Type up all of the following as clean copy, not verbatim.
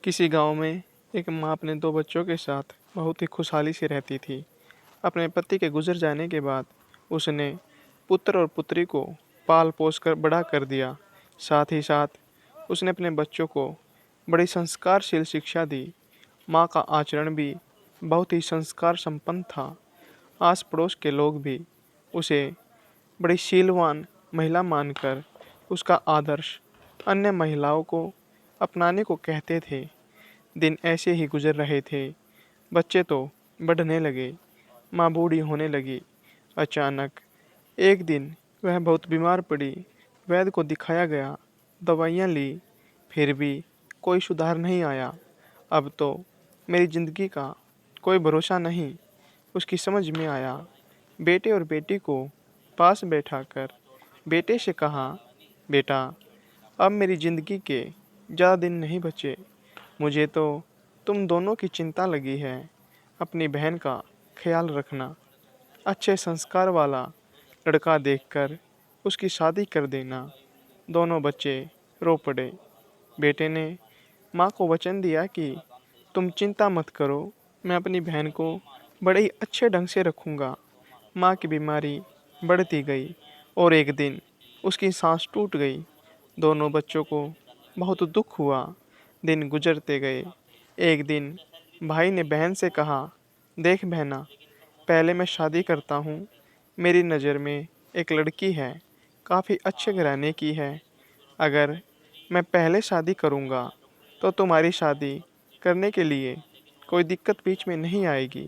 किसी गांव में एक माँ अपने दो बच्चों के साथ बहुत ही खुशहाली से रहती थी। अपने पति के गुजर जाने के बाद उसने पुत्र और पुत्री को पाल पोस कर बड़ा कर दिया। साथ ही साथ उसने अपने बच्चों को बड़ी संस्कारशील शिक्षा दी। माँ का आचरण भी बहुत ही संस्कार संपन्न था। आस पड़ोस के लोग भी उसे बड़ी शीलवान महिला मानकर उसका आदर्श अन्य महिलाओं को अपनाने को कहते थे। दिन ऐसे ही गुजर रहे थे। बच्चे तो बढ़ने लगे, माँ बूढ़ी होने लगी। अचानक एक दिन वह बहुत बीमार पड़ी। वैद्य को दिखाया गया, दवाइयाँ ली, फिर भी कोई सुधार नहीं आया। अब तो मेरी जिंदगी का कोई भरोसा नहीं, उसकी समझ में आया। बेटे और बेटी को पास बैठाकर बेटे से कहा, बेटा, अब मेरी जिंदगी के ज़्यादा दिन नहीं बचे। मुझे तो तुम दोनों की चिंता लगी है। अपनी बहन का ख्याल रखना। अच्छे संस्कार वाला लड़का देखकर उसकी शादी कर देना। दोनों बच्चे रो पड़े। बेटे ने माँ को वचन दिया कि तुम चिंता मत करो, मैं अपनी बहन को बड़े ही अच्छे ढंग से रखूँगा। माँ की बीमारी बढ़ती गई और एक दिन उसकी सांस टूट गई। दोनों बच्चों को बहुत दुख हुआ। दिन गुजरते गए। एक दिन भाई ने बहन से कहा, देख बहना, पहले मैं शादी करता हूँ। मेरी नज़र में एक लड़की है, काफ़ी अच्छे घराने की है। अगर मैं पहले शादी करूँगा तो तुम्हारी शादी करने के लिए कोई दिक्कत बीच में नहीं आएगी।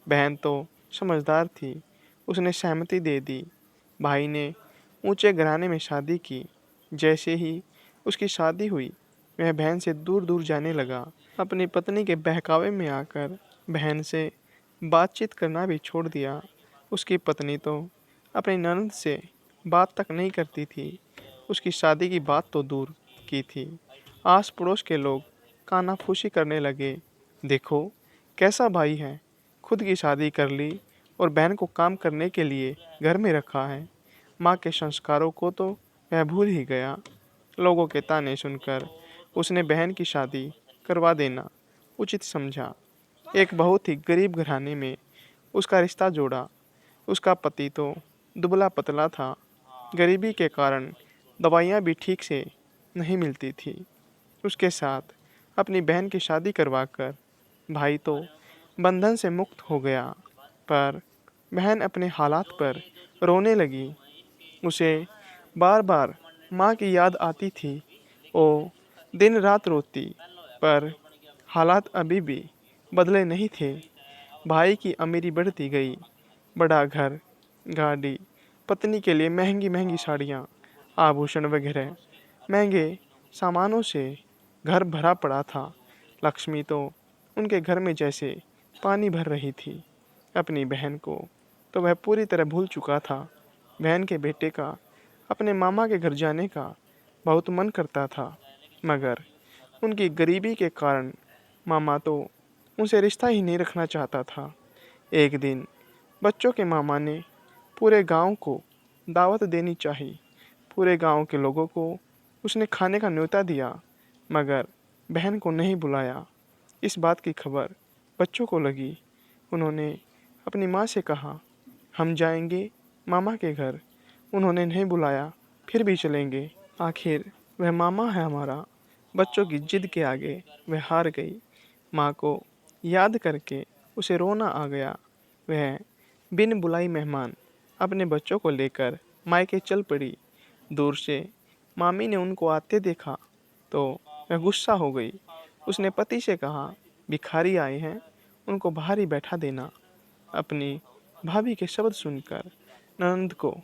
बहन तो समझदार थी, उसने सहमति दे दी। भाई ने ऊंचे घराने में शादी की। जैसे ही उसकी शादी हुई, वह बहन से दूर दूर जाने लगा। अपनी पत्नी के बहकावे में आकर बहन से बातचीत करना भी छोड़ दिया। उसकी पत्नी तो अपनी ननद से बात तक नहीं करती थी, उसकी शादी की बात तो दूर की थी। आस पड़ोस के लोग कानाफूसी करने लगे। देखो कैसा भाई है, खुद की शादी कर ली और बहन को काम करने के लिए घर में रखा है। माँ के संस्कारों को तो वह भूल ही गया। लोगों के ताने सुनकर उसने बहन की शादी करवा देना उचित समझा। एक बहुत ही गरीब घराने में उसका रिश्ता जोड़ा। उसका पति तो दुबला पतला था। गरीबी के कारण दवाइयाँ भी ठीक से नहीं मिलती थी। उसके साथ अपनी बहन की शादी करवाकर भाई तो बंधन से मुक्त हो गया। पर बहन अपने हालात पर रोने लगी। उसे बार बार माँ की याद आती थी। वो दिन रात रोती, पर हालात अभी भी बदले नहीं थे। भाई की अमीरी बढ़ती गई। बड़ा घर, गाड़ी, पत्नी के लिए महंगी महंगी साड़ियाँ, आभूषण वगैरह महंगे सामानों से घर भरा पड़ा था। लक्ष्मी तो उनके घर में जैसे पानी भर रही थी। अपनी बहन को तो वह पूरी तरह भूल चुका था। बहन के बेटे का अपने मामा के घर जाने का बहुत मन करता था, मगर उनकी गरीबी के कारण मामा तो उनसे रिश्ता ही नहीं रखना चाहता था। एक दिन बच्चों के मामा ने पूरे गांव को दावत देनी चाहिए। पूरे गांव के लोगों को उसने खाने का न्योता दिया, मगर बहन को नहीं बुलाया। इस बात की खबर बच्चों को लगी। उन्होंने अपनी माँ से कहा, हम जाएंगे मामा के घर। उन्होंने नहीं बुलाया, फिर भी चलेंगे। आखिर वह मामा है हमारा। बच्चों की जिद के आगे वह हार गई। माँ को याद करके उसे रोना आ गया। वह बिन बुलाई मेहमान अपने बच्चों को लेकर मायके चल पड़ी। दूर से मामी ने उनको आते देखा तो वह गुस्सा हो गई। उसने पति से कहा, भिखारी आए हैं, उनको बाहर ही बैठा देना। अपनी भाभी के शब्द सुनकर ननंद को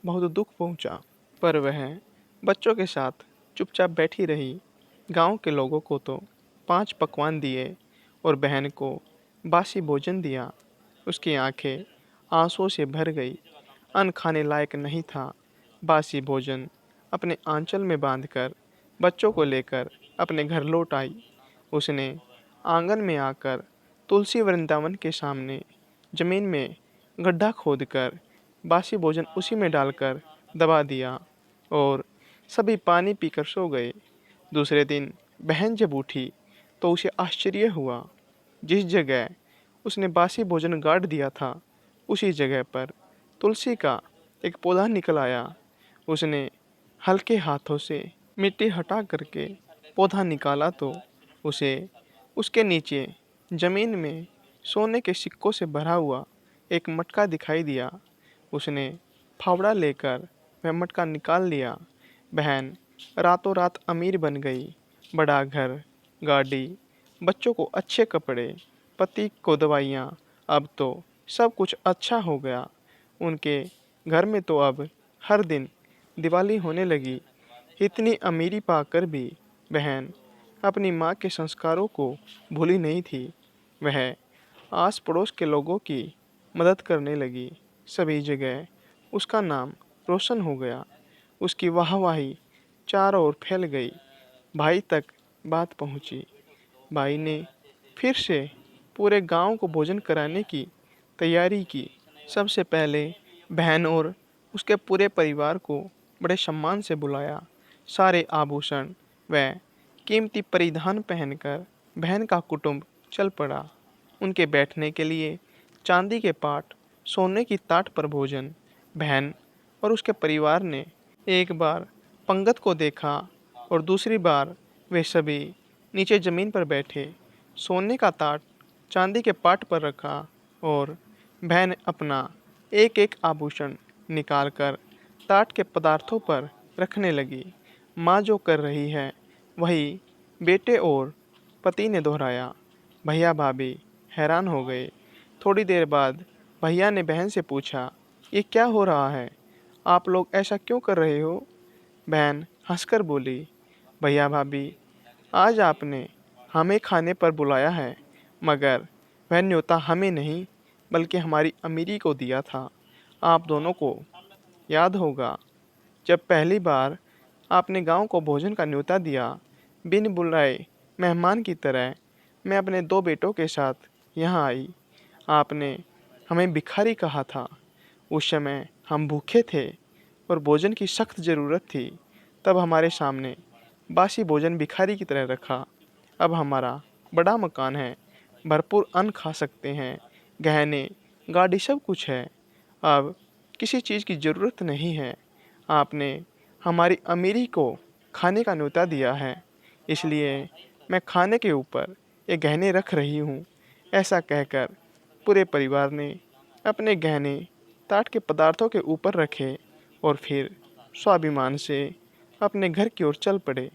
बहुत दुख पहुंचा, पर वह बच्चों के साथ चुपचाप बैठी रही। गांव के लोगों को तो 5 पकवान दिए और बहन को बासी भोजन दिया। उसकी आंखें आंसुओं से भर गई। अन्न खाने लायक नहीं था। बासी भोजन अपने आंचल में बांधकर बच्चों को लेकर अपने घर लौट आई। उसने आंगन में आकर तुलसी वृंदावन के सामने जमीन में गड्ढा खोदकर बासी भोजन उसी में डालकर दबा दिया और सभी पानी पीकर सो गए। दूसरे दिन बहन जब उठी तो उसे आश्चर्य हुआ। जिस जगह उसने बासी भोजन गाड़ दिया था, उसी जगह पर तुलसी का एक पौधा निकल आया। उसने हल्के हाथों से मिट्टी हटा करके पौधा निकाला तो उसे उसके नीचे जमीन में सोने के सिक्कों से भरा हुआ एक मटका दिखाई दिया। उसने फावड़ा लेकर वह मटका निकाल लिया। बहन रातों रात अमीर बन गई। बड़ा घर, गाड़ी, बच्चों को अच्छे कपड़े, पति को दवाइयाँ, अब तो सब कुछ अच्छा हो गया। उनके घर में तो अब हर दिन दिवाली होने लगी। इतनी अमीरी पाकर भी बहन अपनी माँ के संस्कारों को भूली नहीं थी। वह आस पड़ोस के लोगों की मदद करने लगी। सभी जगह उसका नाम रोशन हो गया। उसकी वाहवाही चारों ओर फैल गई। भाई तक बात पहुंची। भाई ने फिर से पूरे गांव को भोजन कराने की तैयारी की। सबसे पहले बहन और उसके पूरे परिवार को बड़े सम्मान से बुलाया। सारे आभूषण व कीमती परिधान पहनकर बहन का कुटुंब चल पड़ा। उनके बैठने के लिए चांदी के पाट, सोने की ताट पर भोजन। बहन और उसके परिवार ने एक बार पंगत को देखा और दूसरी बार वे सभी नीचे जमीन पर बैठे। सोने का ताट चांदी के पाट पर रखा और बहन अपना एक एक आभूषण निकालकर ताट के पदार्थों पर रखने लगी। माँ जो कर रही है वही बेटे और पति ने दोहराया। भैया भाभी हैरान हो गए। थोड़ी देर बाद भैया ने बहन से पूछा, ये क्या हो रहा है? आप लोग ऐसा क्यों कर रहे हो? बहन हंसकर बोली, भैया भाभी, आज आपने हमें खाने पर बुलाया है, मगर वह न्योता हमें नहीं बल्कि हमारी अमीरी को दिया था। आप दोनों को याद होगा जब पहली बार आपने गांव को भोजन का न्योता दिया। बिन बुलाए मेहमान की तरह मैं अपने दो बेटों के साथ यहाँ आई। आपने हमें भिखारी कहा था। उस समय हम भूखे थे और भोजन की सख्त ज़रूरत थी। तब हमारे सामने बासी भोजन भिखारी की तरह रखा। अब हमारा बड़ा मकान है, भरपूर अन्न खा सकते हैं, गहने, गाड़ी सब कुछ है। अब किसी चीज़ की ज़रूरत नहीं है। आपने हमारी अमीरी को खाने का न्योता दिया है, इसलिए मैं खाने के ऊपर ये गहने रख रही हूँ। ऐसा कहकर पूरे परिवार ने अपने गहने ताट के पदार्थों के ऊपर रखे और फिर स्वाभिमान से अपने घर की ओर चल पड़े।